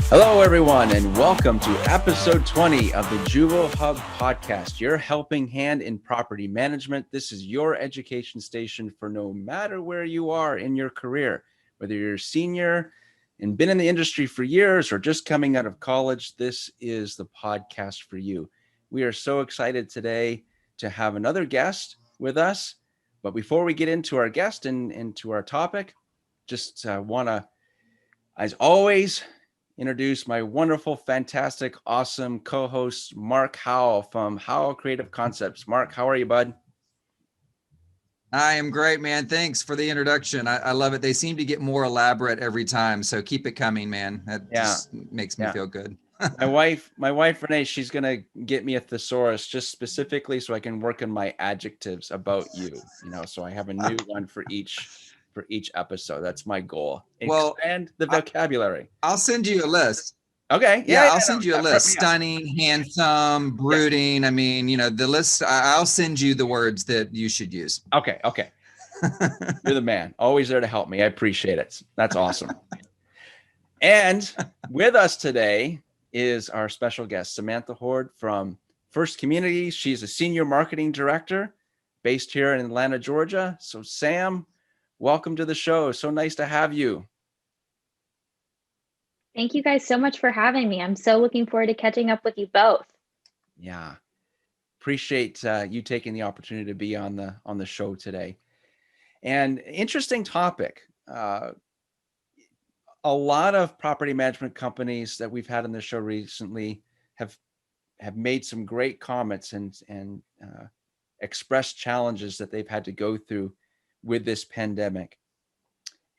Hello, everyone, and welcome to episode 20 of the Juvo Hub podcast, your helping hand in property management. This is your education station for no matter where you are in your career, whether you're a senior and been in the industry for years or just coming out of college. This is the podcast for you. We are so excited today to have another guest with us. But before we get into our guest and into our topic, just want to, as always, introduce my wonderful, fantastic, awesome co-host, Mark Howell from Howell Creative Concepts. Mark, how are you, bud? I am great, man. Thanks for the introduction. I love it. They seem to get more elaborate every time. So keep it coming, man. That just makes me feel good. my wife, Renee, she's going to get me a thesaurus just specifically so I can work on my adjectives about you, so I have a new one for each episode. That's my goal. Expand the vocabulary. I'll send you a list. Okay. I'll send you a list. Stunning, handsome, brooding. I mean, the list, I'll send you the words that you should use. Okay. You're the man. Always there to help me. I appreciate it. That's awesome. And with us today is our special guest, Samantha Hoard from First Community. She's a senior marketing director based here in Atlanta, Georgia. So Sam, welcome to the show. So nice to have you. Thank you guys so much for having me. I'm so looking forward to catching up with you both. Yeah. Appreciate you taking the opportunity to be on the show today. And interesting topic. A lot of property management companies that we've had on the show recently have made some great comments and expressed challenges that they've had to go through with this pandemic.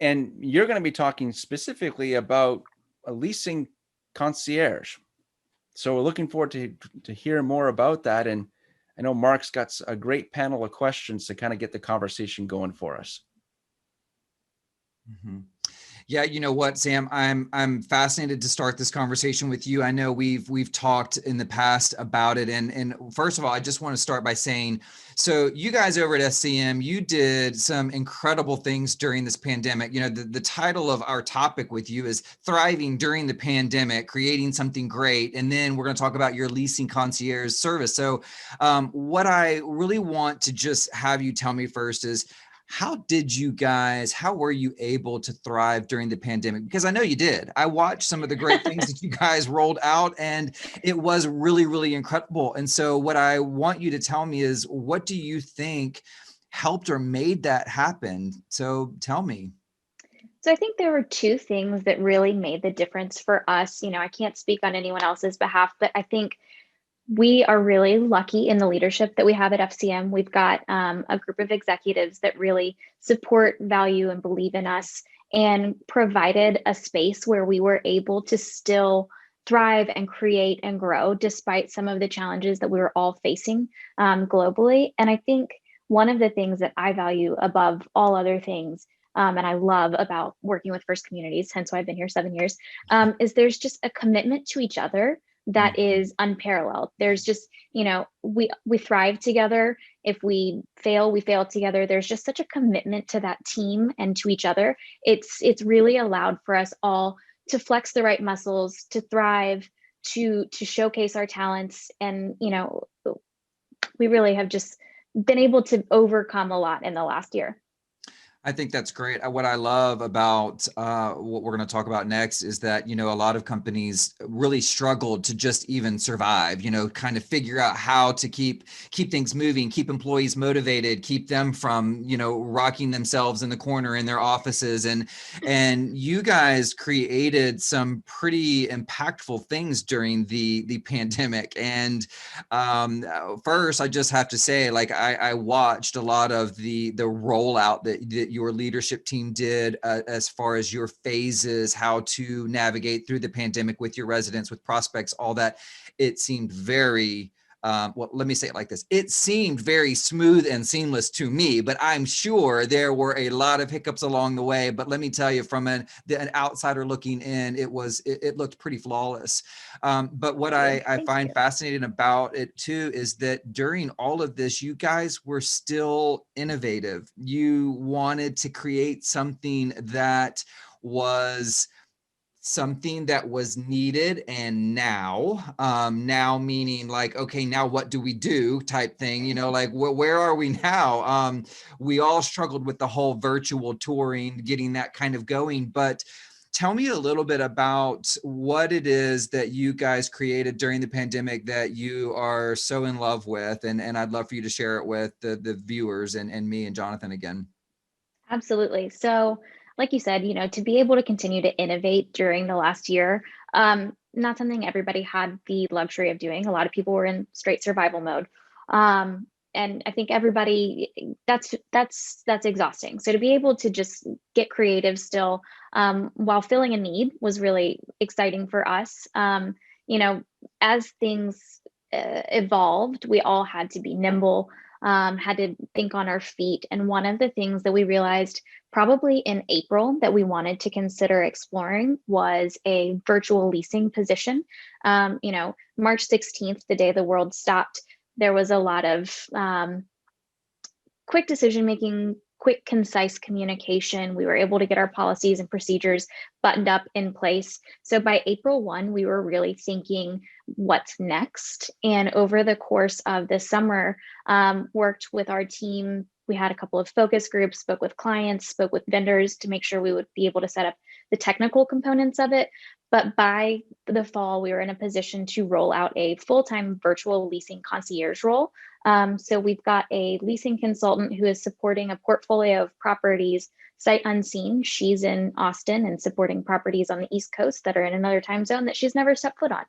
And you're going to be talking specifically about a leasing concierge. So we're looking forward to hear more about that. And I know Mark's got a great panel of questions to kind of get the conversation going for us. Mm-hmm. Yeah, you know what, Sam, I'm fascinated to start this conversation with you. I know we've talked in the past about it. And first of all, I just want to start by saying, so you guys over at SCM, you did some incredible things during this pandemic. The title of our topic with you is Thriving During the Pandemic, Creating Something Great. And then we're going to talk about your leasing concierge service. So what I really want to just have you tell me first is, how were you able to thrive during the pandemic? Because I know you did. I watched some of the great things that you guys rolled out, and it was really, really incredible. And so what I want you to tell me is, what do you think helped or made that happen? So tell me. So I think there were two things that really made the difference for us. I can't speak on anyone else's behalf, but I think we are really lucky in the leadership that we have at FCM. We've got a group of executives that really support, value, and believe in us, and provided a space where we were able to still thrive and create and grow despite some of the challenges that we were all facing globally. And I think one of the things that I value above all other things, and I love about working with First Communities, hence why I've been here 7 years, is there's just a commitment to each other that is unparalleled. There's just, we thrive together. If we fail together. There's just such a commitment to that team and to each other. It's really allowed for us all to flex the right muscles, to thrive, to showcase our talents. And, we really have just been able to overcome a lot in the last year. I think that's great. What I love about what we're going to talk about next is that, a lot of companies really struggled to just even survive, kind of figure out how to keep things moving, keep employees motivated, keep them from, rocking themselves in the corner in their offices. And you guys created some pretty impactful things during the pandemic. And first, I just have to say, I watched a lot of the rollout that your leadership team did as far as your phases, how to navigate through the pandemic with your residents, with prospects, all that. It seemed very, let me say it like this. It seemed very smooth and seamless to me, but I'm sure there were a lot of hiccups along the way. But let me tell you, from an outsider looking in, it looked pretty flawless. But what I find fascinating about it too is that during all of this, you guys were still innovative. You wanted to create something that was something that was needed and now meaning like, okay, now what do we do type thing, you know, like where are we now? We all struggled with the whole virtual touring, getting that kind of going, but tell me a little bit about what it is that you guys created during the pandemic that you are so in love with, and I'd love for you to share it with the viewers and me and Jonathan again. Absolutely. So, like you said, to be able to continue to innovate during the last year, not something everybody had the luxury of doing. A lot of people were in straight survival mode. And I think everybody that's exhausting. So to be able to just get creative still, while filling a need was really exciting for us. As things evolved, we all had to be nimble, had to think on our feet. And one of the things that we realized probably in April that we wanted to consider exploring was a virtual leasing position. March 16th, the day the world stopped, there was a lot of quick decision making, quick, concise communication. We were able to get our policies and procedures buttoned up in place. So by April 1, we were really thinking what's next. And over the course of the summer, worked with our team. We had a couple of focus groups, spoke with clients, spoke with vendors to make sure we would be able to set up the technical components of it. But by the fall, we were in a position to roll out a full-time virtual leasing concierge role. So we've got a leasing consultant who is supporting a portfolio of properties sight unseen. She's in Austin and supporting properties on the East Coast that are in another time zone that she's never stepped foot on,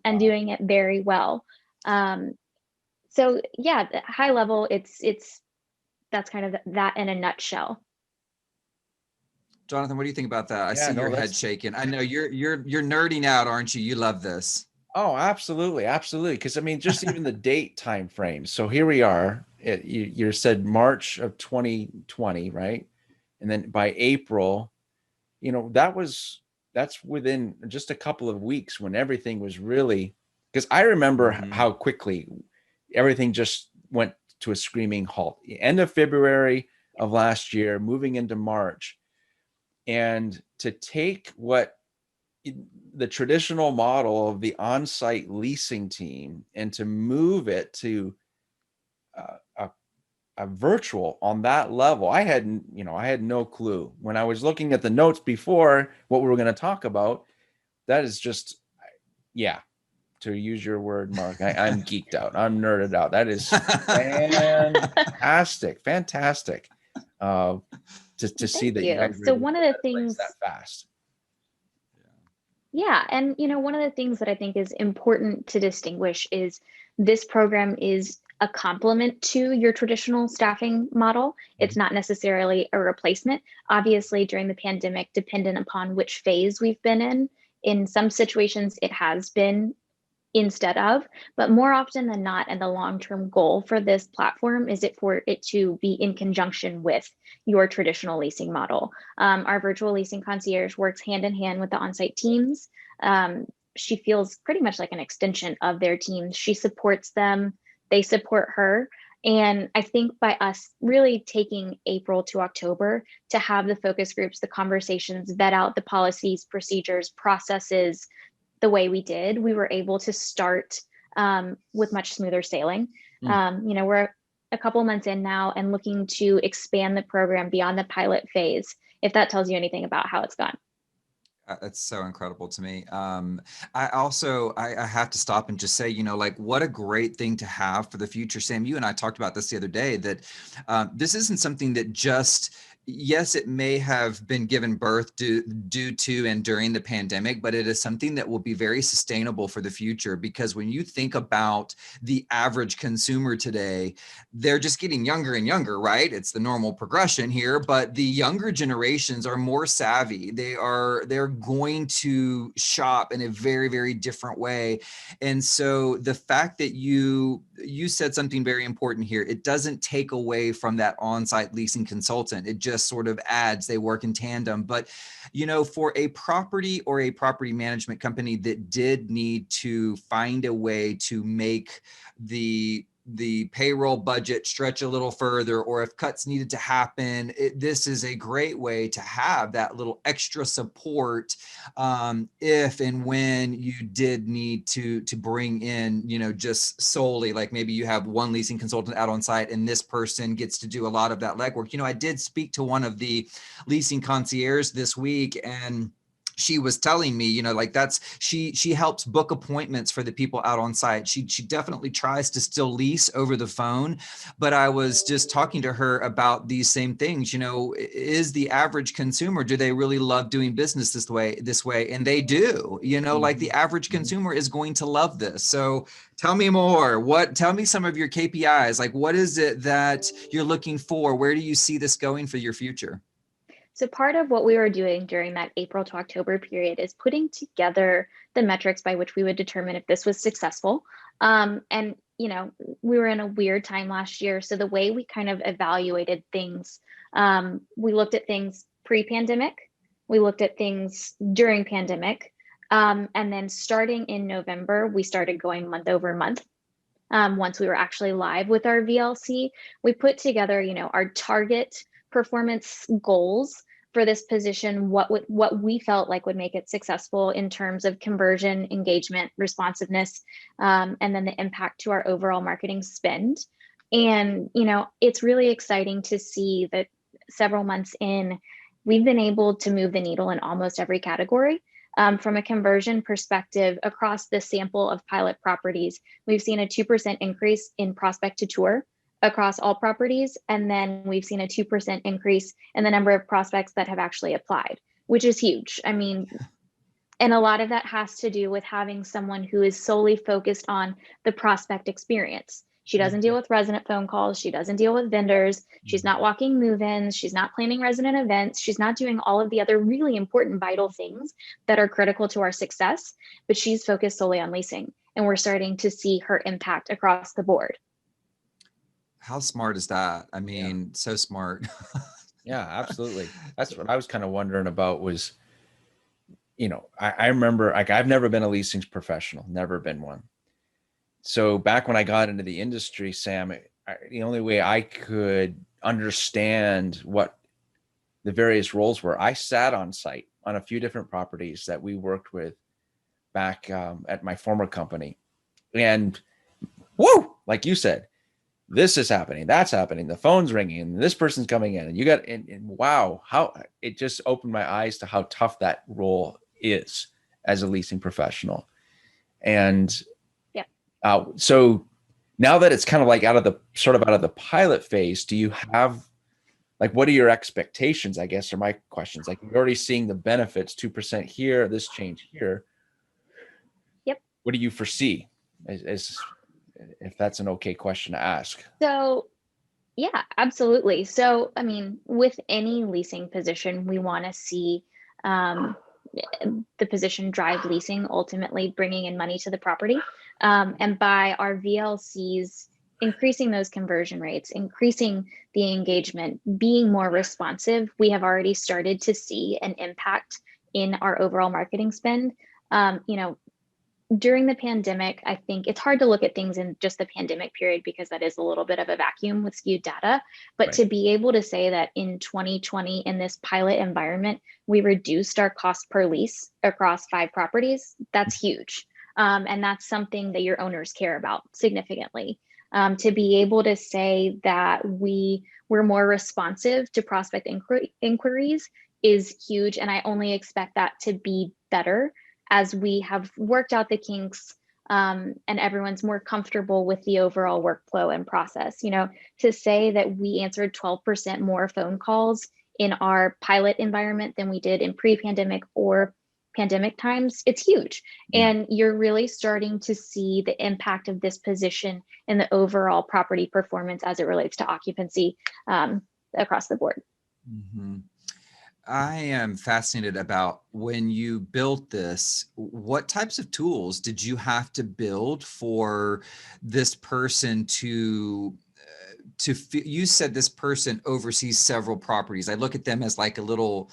and doing it very well. So yeah, high level, that's kind of that in a nutshell. Jonathan, what do you think about that? I Yeah, see no, your head shaking. I know you're nerding out, aren't you? You love this. Oh, absolutely, absolutely. Because I mean, just even the date time frame. So here we are. You said March of 2020, right? And then by April, that's within just a couple of weeks when everything was really. Because I remember how quickly everything just went to a screaming halt. The end of February of last year, moving into March, and to take what the traditional model of the on-site leasing team and to move it to a virtual on that level, I had no clue. When I was looking at the notes before what we were going to talk about, that is just, yeah, to use your word, Mark, I'm geeked out. I'm nerded out. That is fantastic. To see that you guys so one of the things that fast. Yeah. And, one of the things that I think is important to distinguish is this program is a complement to your traditional staffing model. It's not necessarily a replacement. Obviously, during the pandemic, dependent upon which phase we've been in some situations, it has been instead of, but more often than not, and the long-term goal for this platform is for it to be in conjunction with your traditional leasing model. Our virtual leasing concierge works hand in hand with the on-site teams. She feels pretty much like an extension of their teams. She supports them, they support her. And I think by us really taking April to October to have the focus groups, the conversations, vet out the policies, procedures, processes, the way we did, we were able to start with much smoother sailing. We're a couple months in now and looking to expand the program beyond the pilot phase, if that tells you anything about how it's gone. That's so incredible to me. I have to stop and just say, like, what a great thing to have for the future. Sam, you and I talked about this the other day, that this isn't something that just, yes, it may have been given birth due to and during the pandemic, but it is something that will be very sustainable for the future. Because when you think about the average consumer today, they're just getting younger and younger, right? It's the normal progression here, but the younger generations are more savvy. They're going to shop in a very, very different way. And so the fact that you said something very important here, it doesn't take away from that on-site leasing consultant. It just sort of adds, they work in tandem. But, for a property or a property management company that did need to find a way to make the the payroll budget stretch a little further, or if cuts needed to happen, this is a great way to have that little extra support if and when you did need to bring in, just solely, like maybe you have one leasing consultant out on site and this person gets to do a lot of that legwork. I did speak to one of the leasing concierge this week, and she was telling me, she helps book appointments for the people out on site. She definitely tries to still lease over the phone, but I was just talking to her about these same things. Is the average consumer, do they really love doing business this way? And they do, like the average consumer is going to love this. So tell me more. Tell me some of your KPIs. Like, what is it that you're looking for? Where do you see this going for your future? So part of what we were doing during that April to October period is putting together the metrics by which we would determine if this was successful. And, we were in a weird time last year. So the way we kind of evaluated things, we looked at things pre-pandemic, we looked at things during pandemic, and then starting in November, we started going month over month. Once we were actually live with our VLC, we put together, our target performance goals for this position, what we felt like would make it successful in terms of conversion, engagement, responsiveness, and then the impact to our overall marketing spend. And, it's really exciting to see that several months in, we've been able to move the needle in almost every category. From a conversion perspective, across the sample of pilot properties, we've seen a 2% increase in prospect to tour across all properties. And then we've seen a 2% increase in the number of prospects that have actually applied, which is huge. I mean, and a lot of that has to do with having someone who is solely focused on the prospect experience. She doesn't deal with resident phone calls. She doesn't deal with vendors. She's not walking move-ins. She's not planning resident events. She's not doing all of the other really important, vital things that are critical to our success, but she's focused solely on leasing. And we're starting to see her impact across the board. How smart is that? I mean, so smart. Yeah, absolutely. That's what I was kind of wondering about was, I remember, like, I've never been a leasing professional, never been one. So back when I got into the industry, Sam, the only way I could understand what the various roles were, I sat on site on a few different properties that we worked with back at my former company. And whoa, like you said, this is happening, that's happening, the phone's ringing, and this person's coming in, and you got, and wow, how it just opened my eyes to how tough that role is as a leasing professional. And so now that it's kind of like out of the pilot phase, do you have, like, what are your expectations, I guess, are my questions. Like, you're already seeing the benefits, 2% here, this change here. Yep. What do you foresee as if that's an okay question to ask? So, yeah, absolutely. So, I mean, with any leasing position, we want to see the position drive leasing, ultimately bringing in money to the property. And by our VLCs increasing those conversion rates, increasing the engagement, being more responsive, we have already started to see an impact in our overall marketing spend. During the pandemic, I think it's hard to look at things in just the pandemic period because that is a little bit of a vacuum with skewed data. But Right. To be able to say that in 2020, in this pilot environment, we reduced our cost per lease across 5 properties, that's huge. And that's something that your owners care about significantly. To be able to say that we were more responsive to prospect inquiries is huge. And I only expect that to be better as we have worked out the kinks and everyone's more comfortable with the overall workflow and process. To say that we answered 12% more phone calls in our pilot environment than we did in pre-pandemic or pandemic times, it's huge. Yeah. And you're really starting to see the impact of this position in the overall property performance as it relates to occupancy across the board. Mm-hmm. I am fascinated about when you built this, what types of tools did you have to build for this person to you said this person oversees several properties. I look at them as like a little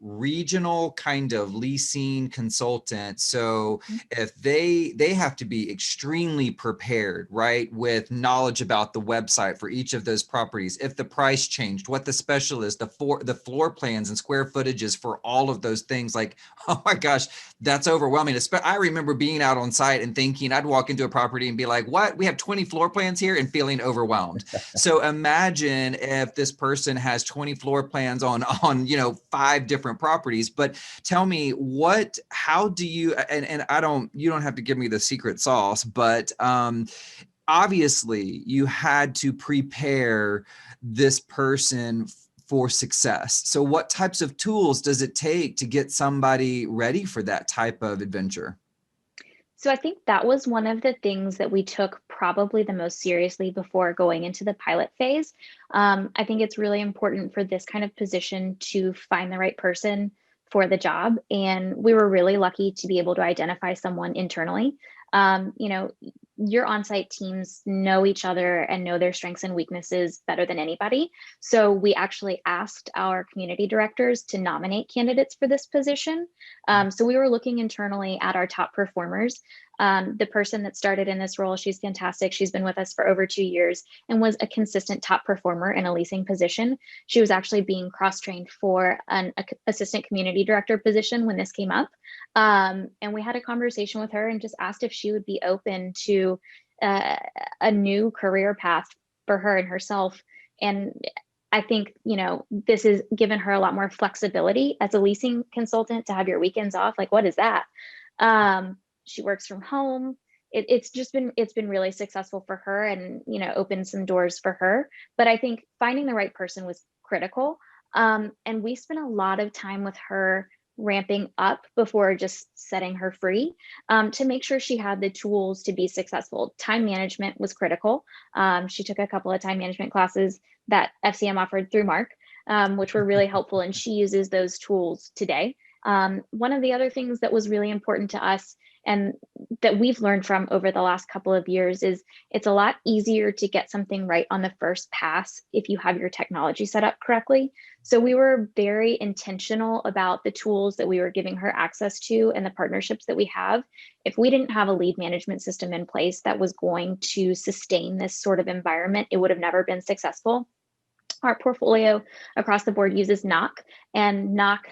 regional kind of leasing consultant. So if they have to be extremely prepared, right, with knowledge about the website for each of those properties, if the price changed, what the special is, the floor plans and square footages for all of those things, like, oh my gosh, that's overwhelming. I remember being out on site and thinking I'd walk into a property and be like, what? We have 20 floor plans here, and feeling overwhelmed. So imagine if this person has 20 floor plans on 5 different properties. But tell me, how do you, and you don't have to give me the secret sauce, but obviously you had to prepare this person for success. So what types of tools does it take to get somebody ready for that type of adventure? So I think that was one of the things that we took probably the most seriously before going into the pilot phase. I think it's really important for this kind of position to find the right person for the job. And we were really lucky to be able to identify someone internally. Your on-site teams know each other and know their strengths and weaknesses better than anybody. So we actually asked our community directors to nominate candidates for this position. So we were looking internally at our top performers. The person that started in this role, she's fantastic. She's been with us for over 2 years and was a consistent top performer in a leasing position. She was actually being cross-trained for an assistant community director position when this came up. And we had a conversation with her and just asked if she would be open to a new career path for her and herself. And I think, this has given her a lot more flexibility as a leasing consultant to have your weekends off. Like, what is that? She works from home. It's been really successful for her and, opened some doors for her. But I think finding the right person was critical. And we spent a lot of time with her ramping up before just setting her free, to make sure she had the tools to be successful. Time management was critical. She took a couple of time management classes that FCM offered through Mark, which were really helpful, and she uses those tools today. One of the other things that was really important to us and that we've learned from over the last couple of years is it's a lot easier to get something right on the first pass if you have your technology set up correctly. So we were very intentional about the tools that we were giving her access to and the partnerships that we have. If we didn't have a lead management system in place that was going to sustain this sort of environment, it would have never been successful. Our portfolio across the board uses Knock, and Knock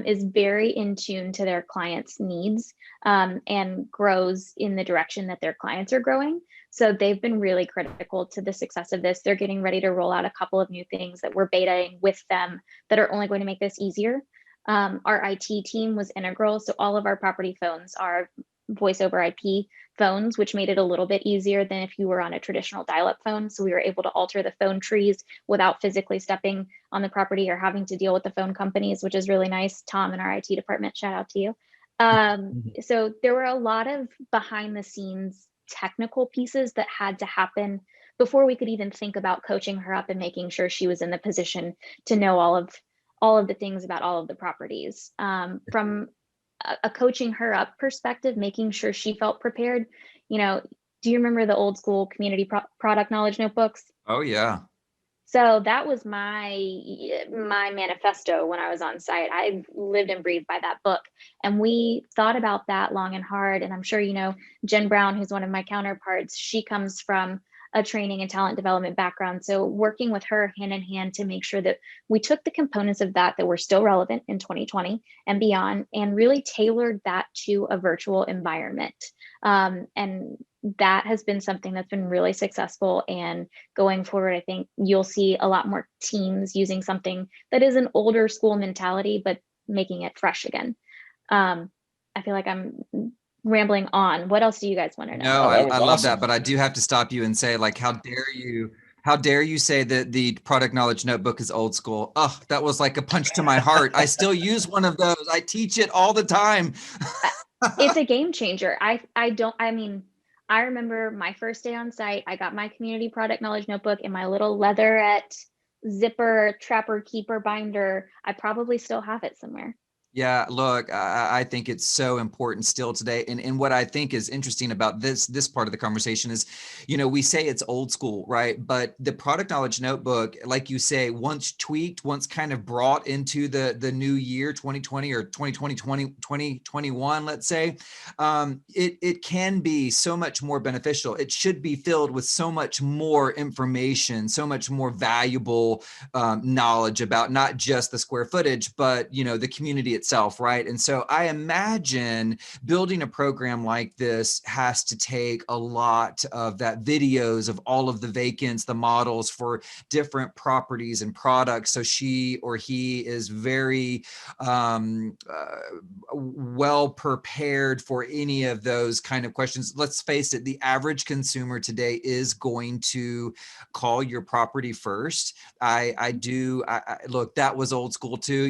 is very in tune to their clients' needs, and grows in the direction that their clients are growing. So they've been really critical to the success of this. They're getting ready to roll out a couple of new things that we're betaing with them that are only going to make this easier. Our IT team was integral. So all of our property phones are voice over IP phones, which made it a little bit easier than if you were on a traditional dial-up phone. So we were able to alter the phone trees without physically stepping on the property or having to deal with the phone companies, which is really nice. Tom and our IT department, shout out to you. So there were a lot of behind the scenes technical pieces that had to happen before we could even think about coaching her up and making sure she was in the position to know all of the things about all of the properties. From a coaching her up perspective, making sure she felt prepared. Do you remember the old school community product knowledge notebooks? Oh yeah. So that was my manifesto when I was on site. I lived and breathed by that book. And we thought about that long and hard. And I'm sure, Jen Brown, who's one of my counterparts, she comes from a training and talent development background. So working with her hand in hand to make sure that we took the components of that were still relevant in 2020 and beyond, and really tailored that to a virtual environment. And that has been something that's been really successful. And going forward, I think you'll see a lot more teams using something that is an older school mentality, but making it fresh again. I feel like I'm rambling on. What else do you guys want to know? No, that was I love awesome. that, but I do have to stop you and say, like, how dare you say that the product knowledge notebook is old school? Oh, that was like a punch to my heart. I still use one of those. I teach it all the time. It's a game changer. I remember my first day on site, I got my community product knowledge notebook in my little leatherette zipper, trapper keeper binder. I probably still have it somewhere. Yeah, look, I think it's so important still today. And what I think is interesting about this part of the conversation is, we say it's old school, right? But the product knowledge notebook, like you say, once tweaked, once kind of brought into the new year, 2020 or 2021, let's say, it can be so much more beneficial. It should be filled with so much more information, so much more valuable knowledge about not just the square footage, but the community itself, right? And so I imagine building a program like this has to take a lot of that videos of all of the vacants, the models for different properties and products. So she or he is very well prepared for any of those kind of questions. Let's face it, the average consumer today is going to call your property first. I look, that was old school too,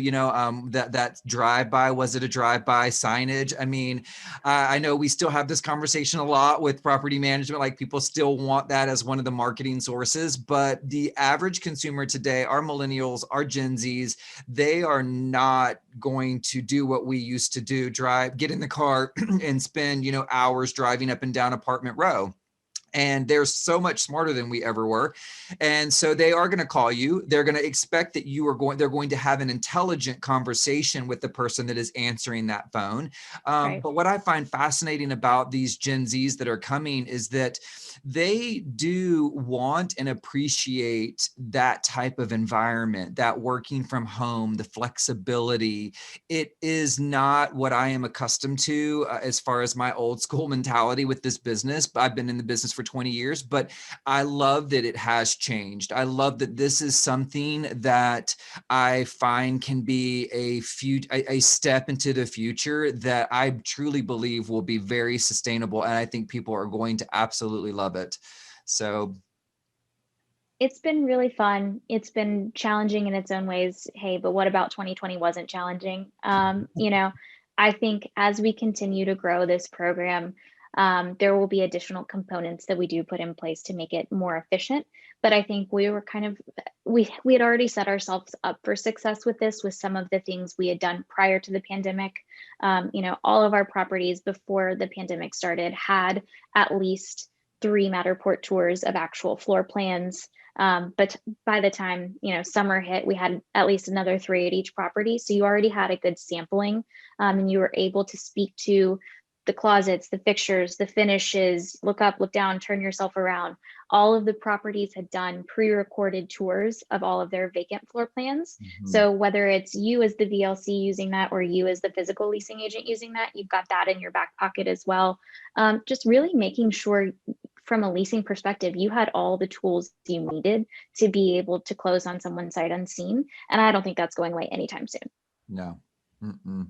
that drive-by, was it a drive-by signage? I mean, I know we still have this conversation a lot with property management, like people still want that as one of the marketing sources, but the average consumer today, our millennials, our Gen Zs, they are not going to do what we used to do, get in the car and spend, hours driving up and down Apartment Row. And they're so much smarter than we ever were. And so they are going to call you. They're going to expect that they're going to have an intelligent conversation with the person that is answering that phone. Right. But what I find fascinating about these Gen Zs that are coming is that they do want and appreciate that type of environment, that working from home, the flexibility. It is not what I am accustomed to as far as my old school mentality with this business. I've been in the business for 20 years, but I love that it has changed. I love that this is something that I find can be a step into the future that I truly believe will be very sustainable. And I think people are going to absolutely love it. So It's been really fun. It's been challenging in its own ways. Hey, but what about 2020 wasn't challenging? I think as we continue to grow this program, there will be additional components that we do put in place to make it more efficient. But I think we were we had already set ourselves up for success with this, with some of the things we had done prior to the pandemic. All of our properties before the pandemic started had at least 3 Matterport tours of actual floor plans. But by the time summer hit, we had at least another 3 at each property. So you already had a good sampling, and you were able to speak to the closets, the fixtures, the finishes, look up, look down, turn yourself around. All of the properties had done pre-recorded tours of all of their vacant floor plans. mm-hmm. So whether it's you as the VLC using that or you as the physical leasing agent using that, you've got that in your back pocket as well. Just really making sure from a leasing perspective, you had all the tools you needed to be able to close on someone's site unseen. And I don't think that's going away anytime soon. No. Mm-mm.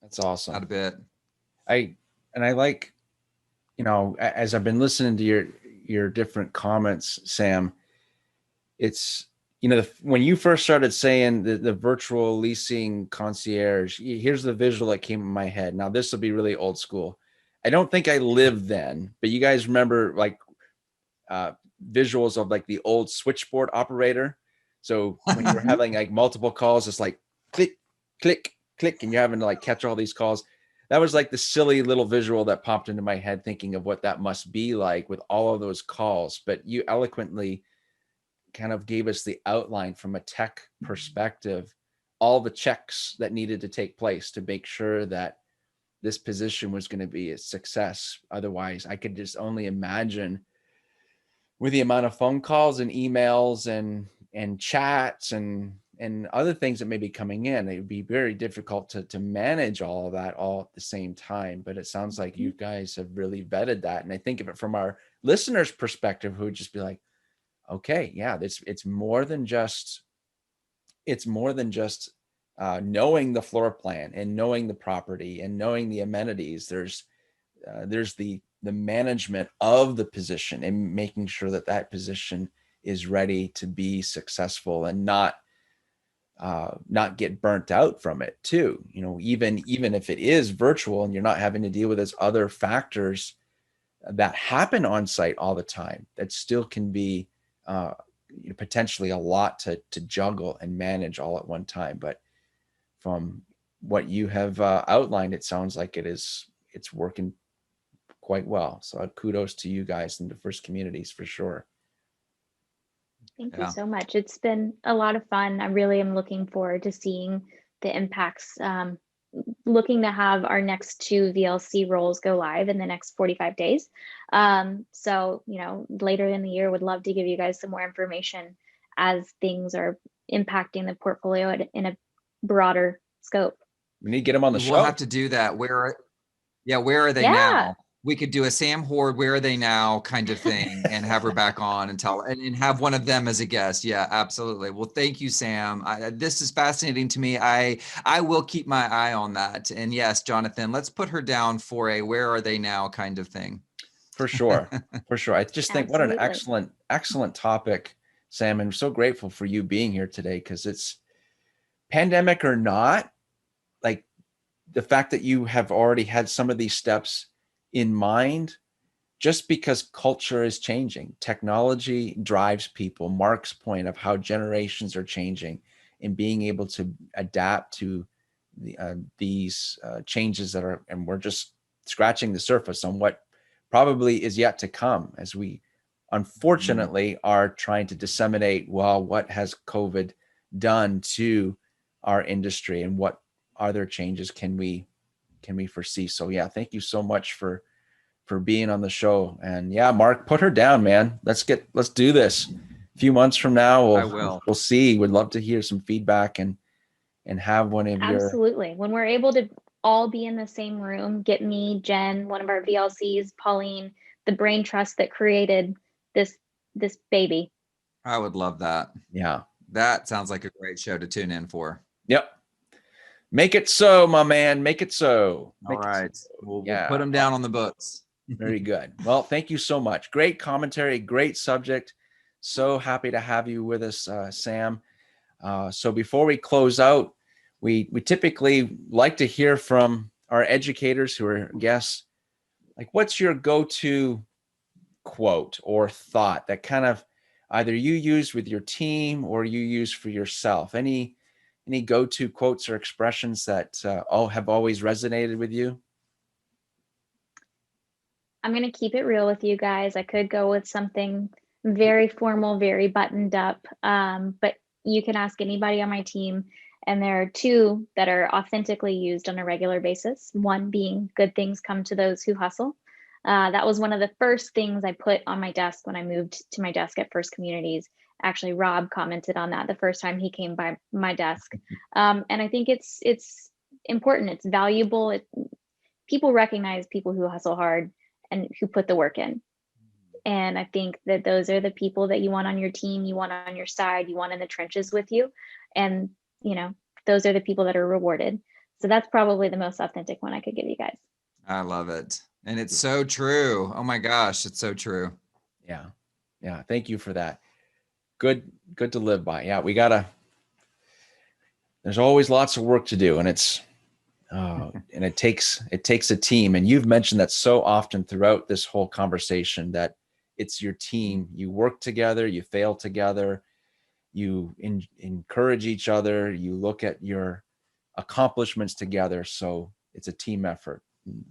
That's awesome. Not a bit. I like, as I've been listening to your different comments, Sam, it's, when you first started saying the virtual leasing concierge, here's the visual that came in my head. Now this will be really old school. I don't think I lived then, but you guys remember visuals of like the old switchboard operator. So when you were having like multiple calls, it's like click, click, click, and you're having to like catch all these calls. That was like the silly little visual that popped into my head, thinking of what that must be like with all of those calls. But you eloquently kind of gave us the outline from a tech perspective, all the checks that needed to take place to make sure that this position was going to be a success. Otherwise, I could just only imagine with the amount of phone calls and emails and chats and other things that may be coming in, it would be very difficult to manage all of that all at the same time. But it sounds like you guys have really vetted that. And I think of it from our listeners' perspective, who would just be like, okay, yeah, it's more than just knowing the floor plan and knowing the property and knowing the amenities. There's the management of the position and making sure that position is ready to be successful and not get burnt out from it too. Even if it is virtual and you're not having to deal with those other factors that happen on site all the time, that still can be potentially a lot to juggle and manage all at one time. But from what you have outlined, it sounds like it's working quite well. So kudos to you guys in the First Communities for sure. Thank you Yeah. so much. It's been a lot of fun. I really am looking forward to seeing the impacts. Looking to have our next 2 VLC roles go live in the next 45 days. So, later in the year, would love to give you guys some more information as things are impacting the portfolio in a broader scope. We need to get them on the We'll show. have to do that. Where are they Yeah. now? We could do a Sam Hoard, where are they now kind of thing, and have her back on and and have one of them as a guest. Yeah, absolutely. Well, thank you, Sam. This is fascinating to me. I will keep my eye on that. And yes, Jonathan, let's put her down for a where are they now kind of thing. For sure. For sure. I just think what an Absolutely. excellent topic, Sam. And I'm so grateful for you being here today, because it's pandemic or not, like the fact that you have already had some of these steps in mind, just because culture is changing. Technology drives people. Mark's point of how generations are changing and being able to adapt to these changes that are, and we're just scratching the surface on what probably is yet to come, as we unfortunately are trying to disseminate, well, what has COVID done to our industry and what other changes can we foresee? So yeah, thank you so much for being on the show. And yeah, Mark, put her down, man. Let's do this. A few months from now, I will. we'll see. We'd love to hear some feedback and have one of your. Absolutely. When we're able to all be in the same room, get me, Jen, one of our VLCs, Pauline, the brain trust that created this baby. I would love that. Yeah. That sounds like a great show to tune in for. Yep. Make it so, my man. Make it so. All right. We'll put them down on the books. Very good. Well, thank you so much. Great commentary, great subject. So happy to have you with us, Sam. So before we close out, we typically like to hear from our educators who are guests. Like, what's your go-to quote or thought that kind of either you use with your team or you use for yourself? Any go-to quotes or expressions that have always resonated with you? I'm going to keep it real with you guys. I could go with something very formal, very buttoned up, but you can ask anybody on my team. And there are 2 that are authentically used on a regular basis. One being, good things come to those who hustle. That was one of the first things I put on my desk when I moved to my desk at First Communities. Actually, Rob commented on that the first time he came by my desk. And I think it's important. It's valuable. People recognize people who hustle hard and who put the work in. And I think that those are the people that you want on your team, you want on your side, you want in the trenches with you. And, those are the people that are rewarded. So that's probably the most authentic one I could give you guys. I love it. And it's so true. Oh my gosh, it's so true. Yeah. Yeah. Thank you for that. Good to live by. Yeah, there's always lots of work to do, and and it takes a team. And you've mentioned that so often throughout this whole conversation, that it's your team. You work together, you fail together, you encourage each other, you look at your accomplishments together. So it's a team effort,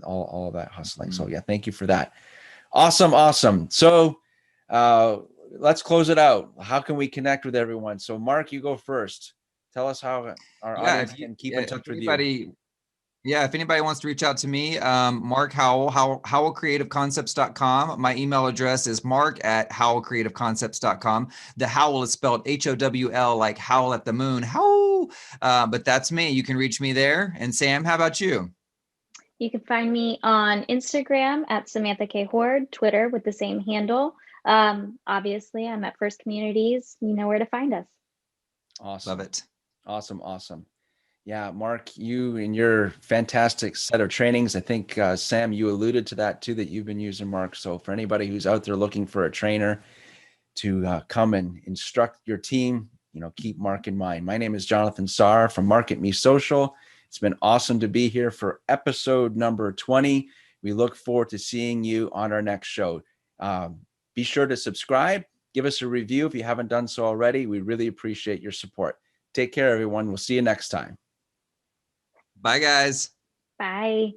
all of that hustling. So yeah, thank you for that. Awesome. So let's close it out. How can we connect with everyone? So Mark, you go first. Tell us how our audience can keep in touch with you. Yeah, if anybody wants to reach out to me, Mark Howell, howellcreativeconcepts.com. My email address is mark@howellcreativeconcepts.com. The Howell is spelled HOWL, like howl at the moon. Howl. But that's me. You can reach me there. And Sam, how about you? You can find me on Instagram at Samantha K. Hoard, Twitter with the same handle. Obviously, I'm at First Communities. You know where to find us. Awesome. Love it. Awesome. Yeah, Mark, you and your fantastic set of trainings. I think, Sam, you alluded to that too, that you've been using, Mark. So for anybody who's out there looking for a trainer to come and instruct your team, keep Mark in mind. My name is Jonathan Sarr from Market Me Social. It's been awesome to be here for episode number 20. We look forward to seeing you on our next show. Be sure to subscribe. Give us a review if you haven't done so already. We really appreciate your support. Take care, everyone. We'll see you next time. Bye, guys. Bye.